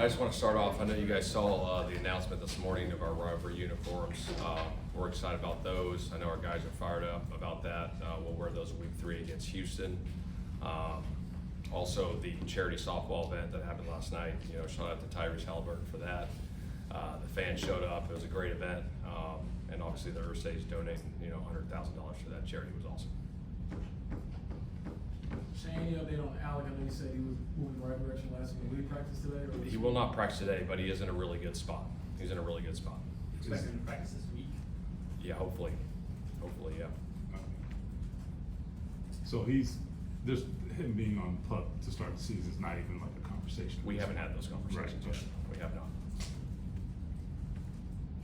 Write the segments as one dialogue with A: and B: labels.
A: I just want to start off. I know you guys saw the announcement this morning of our rivalry uniforms. We're excited about those. I know our guys are fired up about that. We'll wear those in week 3 against Houston. Also, the charity softball event that happened last night. Shout out to Tyrese Halliburton for that. The fans showed up. It was a great event, and obviously the Earth Stage donating $100,000 to that charity was awesome.
B: Shane, any update on Alec? I know you said he was moving the right direction last week. Will he practice today? Or
A: He will not practice today, but he is in a really good spot. He's in a really good spot.
C: Expecting him to practice this week?
A: Yeah, hopefully, yeah.
D: So there's him being on PUP to start the season is not even like a conversation.
A: We haven't had those conversations
D: Right.
A: yet. We have not.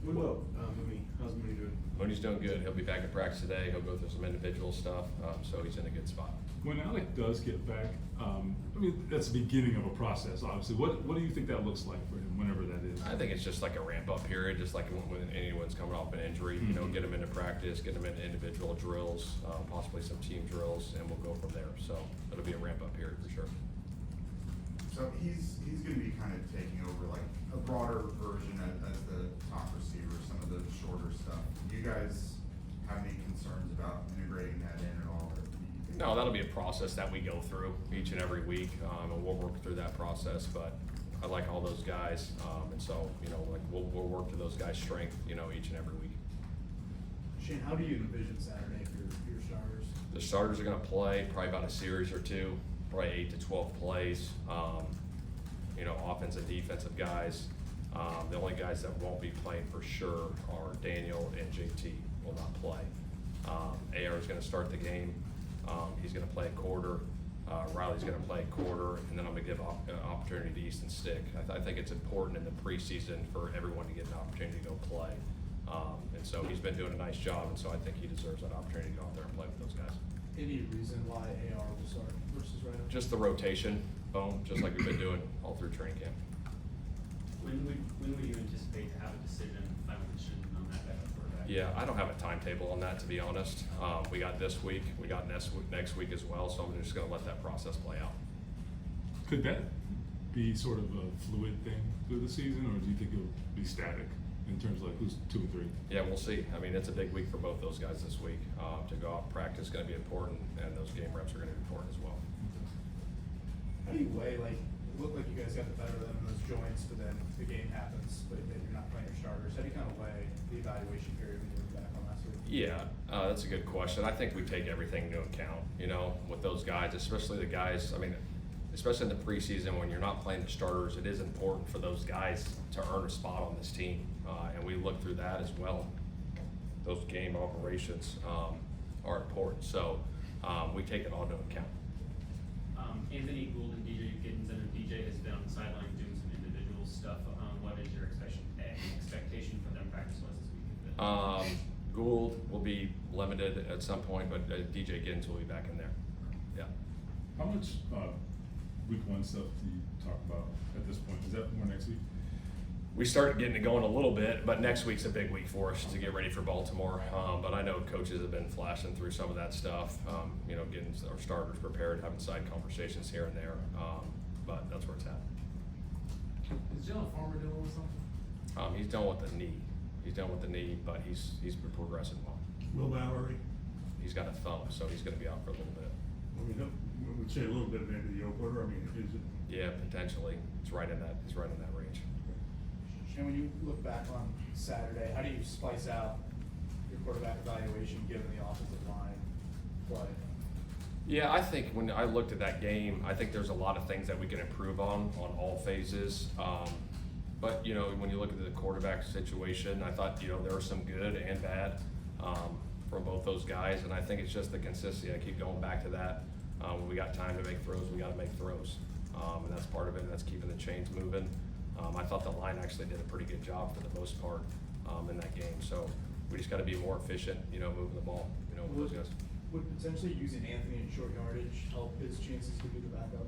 E: What about Mooney? How's Mooney doing?
A: Mooney's doing good. He'll be back in practice today. He'll go through some individual stuff, so he's in a good spot.
D: When Alec does get back, that's the beginning of a process, obviously. What do you think that looks like for him, whenever that is?
A: I think it's just like a ramp-up period, just like when anyone's coming off an injury. Get him into practice, get him into individual drills, possibly some team drills, and we'll go from there. So it'll be a ramp-up period for sure.
F: So he's going to be kind of taking over like a broader version as the top receiver, some of the shorter stuff. Do you guys have any concerns about integrating that in at all?
A: No, that'll be a process that we go through each and every week, and we'll work through that process. But I like all those guys, and so we'll work to those guys' strength, each and every week.
E: Shane, how do you envision Saturday for your starters?
A: The starters are going to play probably about a series or two, probably 8 to 12 plays. Offensive, defensive guys. The only guys that won't be playing for sure are Daniel and JT will not play. AR is going to start the game. He's going to play a quarter. Riley's going to play a quarter, and then I'm going to give an opportunity to Easton Stick. I think it's important in the preseason for everyone to get an opportunity to go play. And so he's been doing a nice job, and so I think he deserves that opportunity to go out there and play with those guys.
E: Any reason why AR will start versus Riley?
A: Just the rotation, just like we've been doing all through training camp.
C: When would you anticipate to have a final decision on that backup quarterback?
A: Yeah, I don't have a timetable on that, to be honest. We got this week, we got next week as well, so I'm just going to let that process play out.
D: Could that be sort of a fluid thing through the season, or do you think it'll be static in terms of like who's 2 and 3?
A: Yeah, we'll see. I mean, it's a big week for both those guys this week. To go out and practice is going to be important, and those game reps are going to be important as well.
E: How do you weigh, it looked like you guys got the better of them in those joints, but then the game happens, but then you're not playing your starters. How do you kind of weigh the evaluation period when you look back on last week?
A: Yeah, that's a good question. I think we take everything into account, with those guys, especially the guys, especially in the preseason when you're not playing the starters, it is important for those guys to earn a spot on this team. And we look through that as well. Those game operations are important. So we take it all into account.
C: Anthony Gould and DJ Giddens, I know DJ has been on the sideline doing some individual stuff. What is your expectation for them practice-wise this week?
A: Gould will be limited at some point, but DJ Giddens will be back in there. Yeah.
D: How much week 1 stuff do you talk about at this point? Is that more next week?
A: We started getting it going a little bit, but next week's a big week for us to get ready for Baltimore. But I know coaches have been flashing through some of that stuff, getting our starters prepared, having side conversations here and there. But that's where it's at.
B: Is Jalen Farmer dealing with something?
A: He's done with the knee. But he's been progressing well.
G: Will Mallory,
A: He's got a thumb, so he's going to be out for a little bit.
G: we would say a little bit maybe the opener. Is it?
A: Yeah, potentially. He's right in that range.
E: Shane, when you look back on Saturday, how do you splice out your quarterback evaluation given the offensive line play?
A: Yeah, I think when I looked at that game, I think there's a lot of things that we can improve on all phases. But when you look at the quarterback situation, I thought there was some good and bad from both those guys, and I think it's just the consistency. I keep going back to that. When we got time to make throws, we got to make throws, and that's part of it. And that's keeping the chains moving. I thought the line actually did a pretty good job for the most part in that game. So we just got to be more efficient, moving the ball, with those guys.
E: Would potentially using Anthony in short yardage help his chances to be the backup?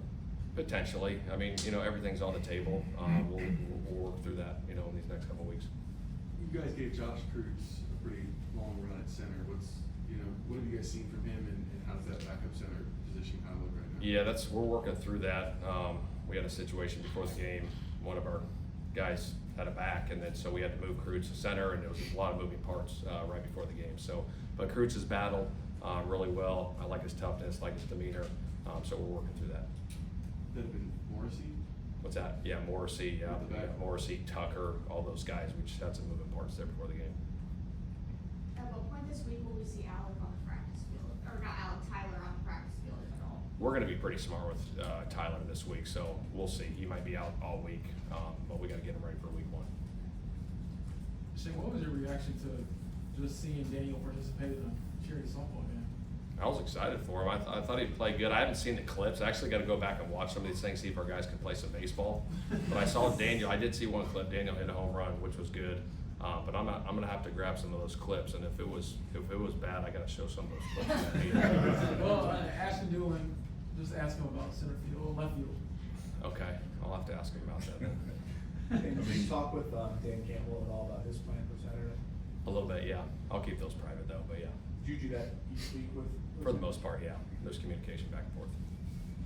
A: Potentially. Everything's on the table. We'll work through that, in these next couple of weeks.
H: You guys gave Josh Kurtz a pretty long run at center. What have you guys seen from him, and how does that backup center position kind of look right now?
A: Yeah, we're working through that. We had a situation before the game one of our guys had a back, and then so we had to move Cruz to center, and there was a lot of moving parts right before the game. So, but Cruz has battled really well. I like his toughness, like his demeanor. So we're working through that.
H: That'd been Morrissey?
A: What's that? Yeah, Morrissey,
H: At the back.
A: Morrissey, Tucker, all those guys. We just had some moving parts there before the game.
I: At what point this week will we see Alec on the practice field, or not Alec, Tyler on the practice field if at all?
A: We're going to be pretty smart with Tyler this week, so we'll see. He might be out all week, but we got to get him ready for week 1.
B: Shane, what was your reaction to just seeing Daniel participate in a charity softball game?
A: I was excited for him. I thought he'd play good. I haven't seen the clips. I actually got to go back and watch some of these things, see if our guys can play some baseball. But I saw Daniel. I did see one clip. Daniel hit a home run, which was good. But I'm gonna have to grab some of those clips, and if it was bad, I got to show some of those clips.
B: Well, Ashton Doolin, just ask him about center field or left field.
A: Okay, I'll have to ask him about that then.
E: Did you talk with Dan Campbell at all about his plan for Saturday?
A: A little bit, yeah. I'll keep those private though, but yeah.
E: Did you do that each week with?
A: For the most part, yeah. There's communication back and forth.